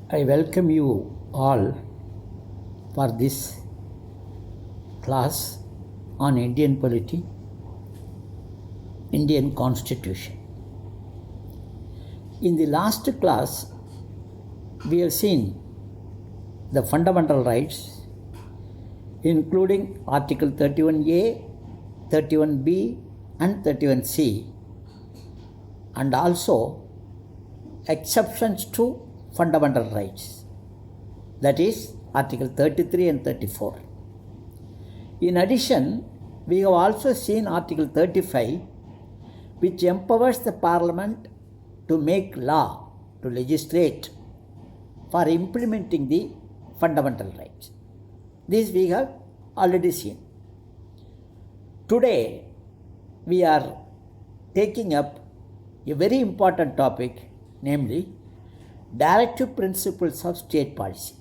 I welcome you all for this class on Indian polity, Indian Constitution. In the last class, we have seen the fundamental rights, including Article 31A, 31B, and 31C, and also exceptions to fundamental rights, that is Article 33 and 34. In addition, we have also seen Article 35, which empowers the Parliament to make law, to legislate for implementing the fundamental rights. This we have already seen. Today, we are taking up a very important topic, namely Directive Principles of State Policy.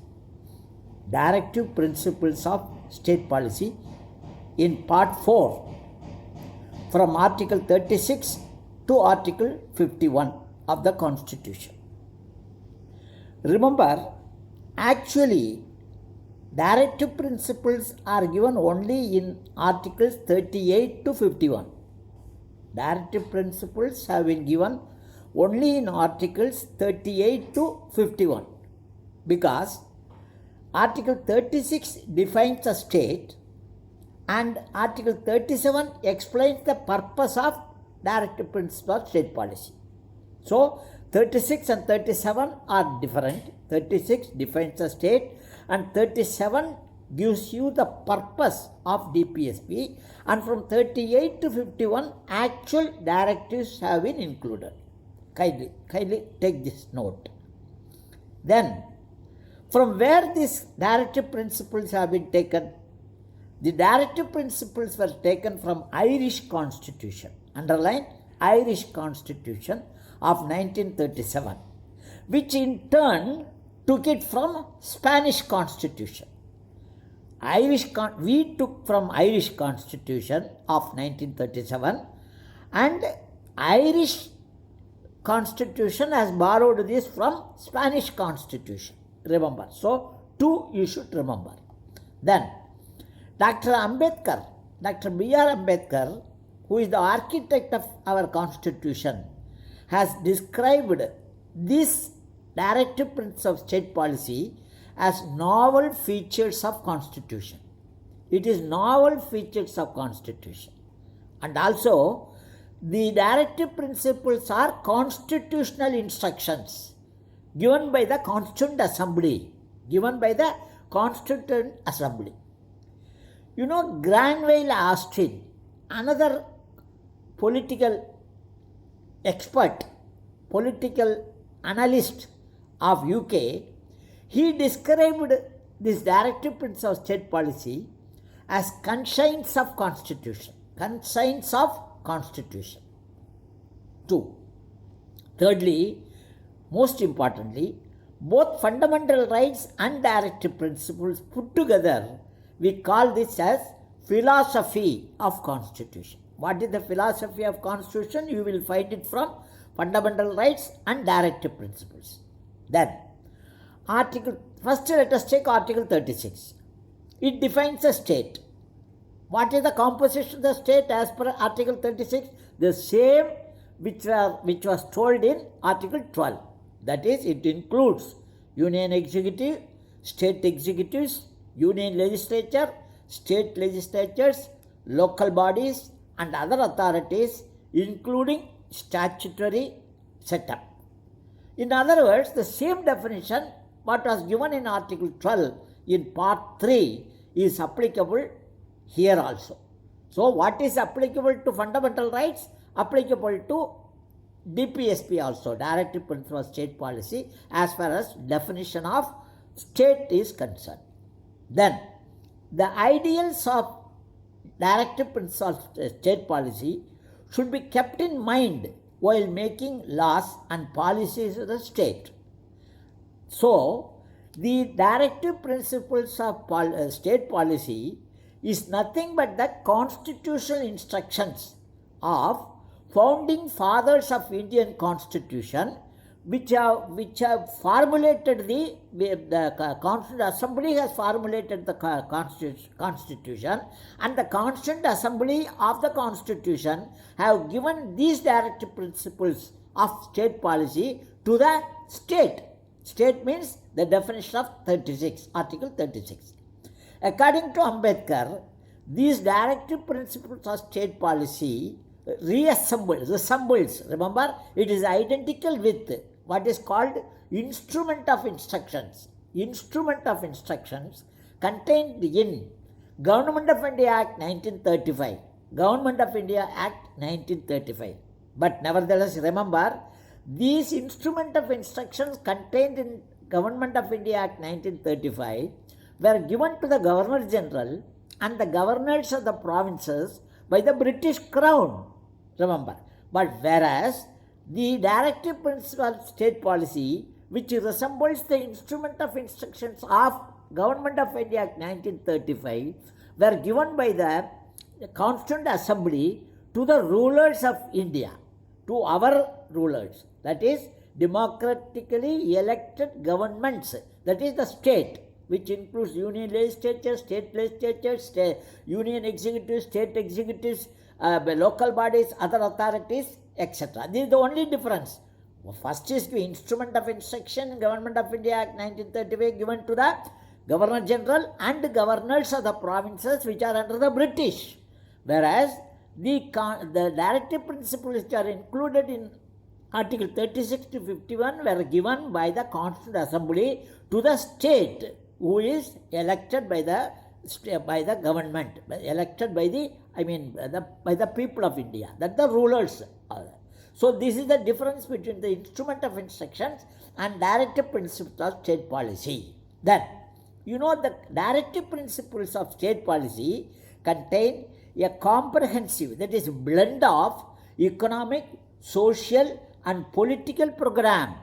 Directive Principles of State Policy in Part 4, from Article 36 to Article 51 of the Constitution. Remember, actually, Directive Principles are given only in Articles 38 to 51. Directive Principles have been given only in Articles 38 to 51, because Article 36 defines a state and Article 37 explains the purpose of Directive Principles of State Policy. So, 36 and 37 are different. 36 defines a state and 37 gives you the purpose of DPSP, and from 38 to 51 actual directives have been included. Kindly take this note. Then, from where these directive principles have been taken? The directive principles were taken from Irish Constitution. Underline Irish Constitution of 1937, which in turn took it from Spanish Constitution. We took from Irish Constitution of 1937, and Irish Constitution has borrowed this from Spanish Constitution. Remember. So, two you should remember. Then, Dr. B.R. Ambedkar, who is the architect of our Constitution, has described this Directive Principles of State Policy as novel features of Constitution. It is novel features of Constitution. And also, the Directive Principles are constitutional instructions given by the Constituent Assembly. You know, Granville Austin, another political expert, political analyst of UK, he described this Directive Principles of State Policy as conscience of Constitution. Conscience of Constitution. 2. Thirdly, most importantly, both fundamental rights and directive principles put together, we call this as philosophy of Constitution. What is the philosophy of Constitution? You will find it from fundamental rights and directive principles. Then, first let us take Article 36. It defines a state. What is the composition of the state as per Article 36? The same which was told in Article 12. That is, it includes Union Executive, State Executives, Union Legislature, State Legislatures, local bodies and other authorities, including statutory setup. In other words, the same definition what was given in Article 12 in Part 3 is applicable here also. So, what is applicable to fundamental rights? Applicable to DPSP also, Directive Principles of State Policy, as far as definition of state is concerned. Then, the ideals of Directive Principles of State Policy should be kept in mind while making laws and policies of the state. So, the Directive Principles of State Policy is nothing but the constitutional instructions of founding fathers of Indian Constitution, which have formulated the Constituent Assembly has formulated the Constitution, and the Constituent Assembly of the Constitution have given these directive principles of state policy to the state. State means the definition of 36, Article 36. According to Ambedkar, these directive principles of state policy resembles, remember, it is identical with what is called instrument of instructions. Instrument of instructions contained in Government of India Act 1935. Government of India Act 1935. But nevertheless, remember, these instrument of instructions contained in Government of India Act 1935 were given to the Governor General and the governors of the provinces by the British Crown. Remember. But whereas the directive principle of state policy, which resembles the instrument of instructions of Government of India Act 1935, were given by the Constituent Assembly to the rulers of India, to our rulers, that is democratically elected governments, that is the state, which includes union legislatures, state legislatures, union executives, state executives, local bodies, other authorities, etc. This is the only difference. First is the instrument of instruction, Government of India Act 1935 given to the Governor General and governors of the provinces which are under the British. Whereas the directive principles which are included in Article 36 to 51 were given by the Constituent Assembly to the state, who is elected by the government, elected by the people of India, that the rulers are. So this is the difference between the instrument of instructions and directive principles of state policy. Then, the directive principles of state policy contain a comprehensive, that is blend of economic, social and political program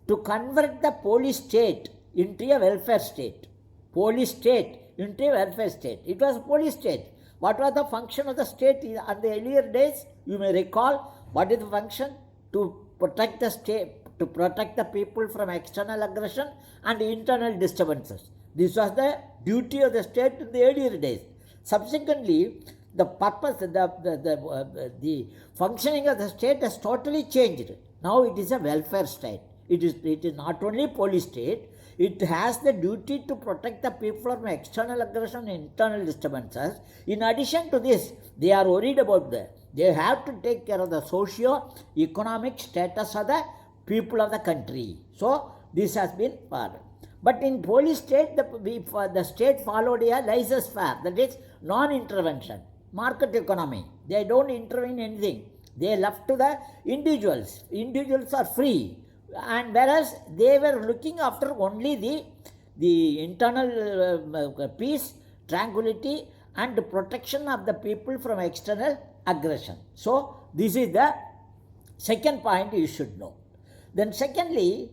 to convert the police state into a welfare state. Police state into a welfare state. It was a police state. What was the function of the state in the earlier days? You may recall. What is the function? To protect the state, to protect the people from external aggression and internal disturbances. This was the duty of the state in the earlier days. Subsequently, the purpose, the functioning of the state has totally changed. Now it is a welfare state. It is not only police state. It has the duty to protect the people from external aggression and internal disturbances. In addition to this, they are worried about they have to take care of the socio-economic status of the people of the country. So this has been followed. But in police state, the state followed a laissez-faire, that is non-intervention, market economy. They don't intervene in anything. They left to the individuals. Individuals are free. And whereas they were looking after only the internal peace, tranquility and protection of the people from external aggression. So this is the second point you should know. Then secondly,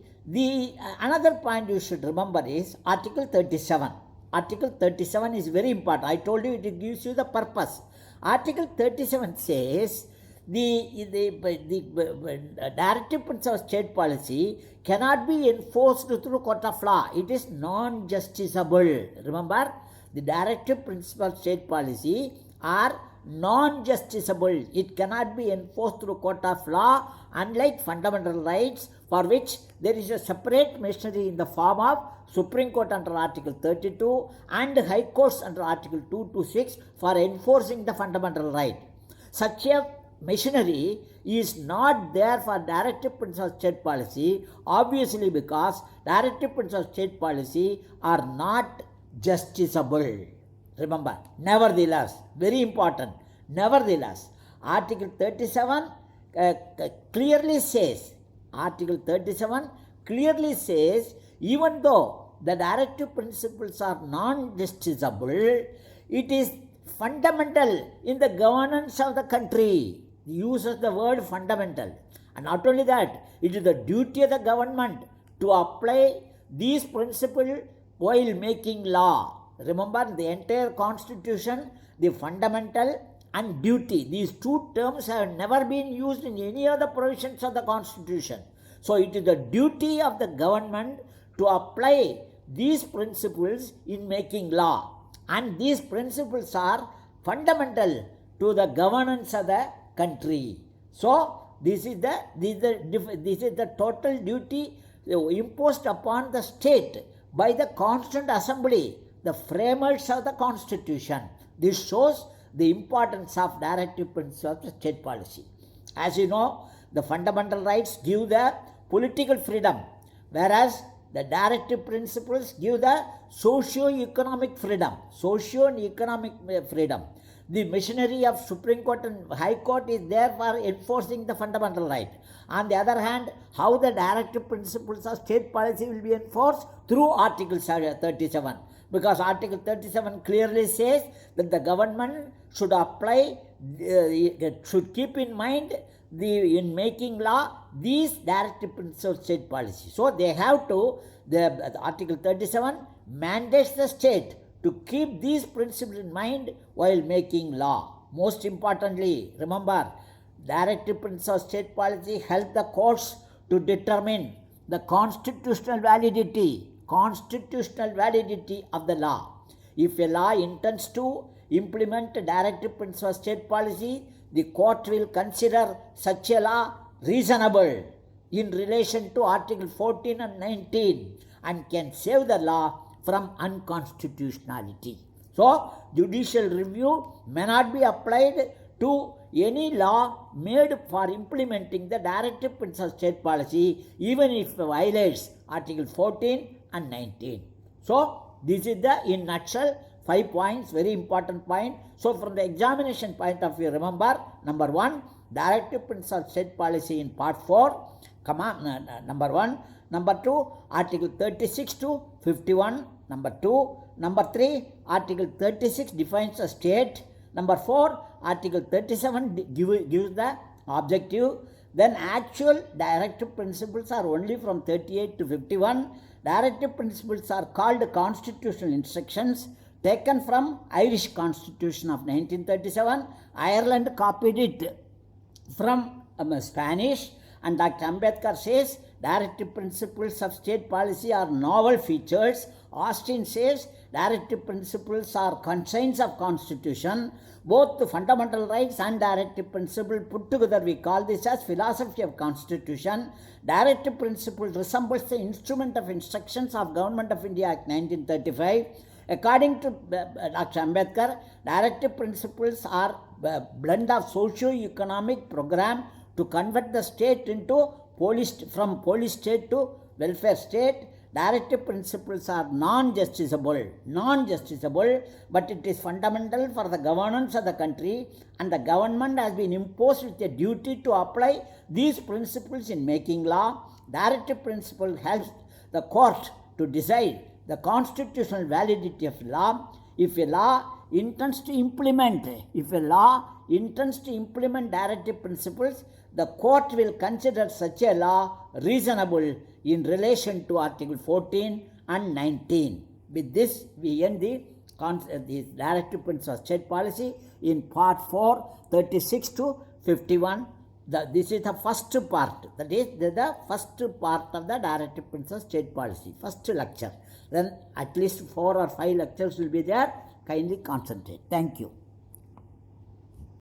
another point you should remember is Article 37. Article 37 is very important. I told you it gives you the purpose. Article 37 says the directive principle of state policy cannot be enforced through court of law. It is non-justiciable. Remember, the directive principle of state policy are non-justiciable. It cannot be enforced through court of law, unlike fundamental rights, for which there is a separate machinery in the form of Supreme Court under Article 32 and High Courts under Article 226 for enforcing the fundamental right. Such a machinery is not there for directive principles of state policy, obviously because directive principles of state policy are not justiciable. Remember, nevertheless, very important, nevertheless, Article 37 clearly says, Article 37 clearly says, even though the directive principles are non-justiciable, it is fundamental in the governance of the country. It uses the word fundamental. And not only that, it is the duty of the government to apply these principles while making law. Remember, the entire constitution, the fundamental and duty, these two terms have never been used in any other provisions of the constitution. So it is the duty of the government to apply these principles in making law, and these principles are fundamental to the governance of the country. So this is the total duty imposed upon the state by the Constituent Assembly, the framers of the Constitution. This shows the importance of directive principles of state policy. As you know, the fundamental rights give the political freedom, whereas the directive principles give the socio-economic freedom. The machinery of Supreme Court and High Court is there for enforcing the fundamental right. On the other hand, how the directive principles of state policy will be enforced? Through Article 37. Because Article 37 clearly says that the government should apply, should keep in mind in making law these directive principles of state policy. So they have to, the Article 37 mandates the state to keep these principles in mind while making law. Most importantly, remember, directive principles of state policy help the courts to determine the constitutional validity of the law. If a law intends to implement directive principles of state policy, the court will consider such a law reasonable in relation to Article 14 and 19 and can save the law from unconstitutionality. So, judicial review may not be applied to any law made for implementing the directive principles of state policy, even if it violates Article 14 and 19. So, this is the, in nutshell, 5 points, very important point. So, from the examination point of view, remember, number 1, directive principles of state policy in part 4, number 1. Number 2, Article 36 to 51, number 2. Number 3, Article 36 defines a state. Number 4, Article 37 gives the objective. Then actual directive principles are only from 38 to 51. Directive principles are called constitutional instructions taken from Irish Constitution of 1937. Ireland copied it from Spanish, and Dr. Ambedkar says directive principles of state policy are novel features. Austin says directive principles are constraints of Constitution. Both the fundamental rights and directive principle put together, we call this as philosophy of Constitution. Directive principle resembles the instrument of instructions of Government of India Act 1935. According to Dr. Ambedkar, directive principles are a blend of socio-economic program to convert the state into from police state to welfare state. Directive principles are non-justiciable, but it is fundamental for the governance of the country, and the government has been imposed with a duty to apply these principles in making law. Directive principle helps the court to decide the constitutional validity of law. If a law intends to implement directive principles, the court will consider such a law reasonable in relation to Article 14 and 19. With this, we end the directive principles of state policy in part 4, 36 to 51. This is the first part, that is the first part of the directive principles of state policy, first lecture. Then at least 4 or 5 lectures will be there. Kindly concentrate. Thank you.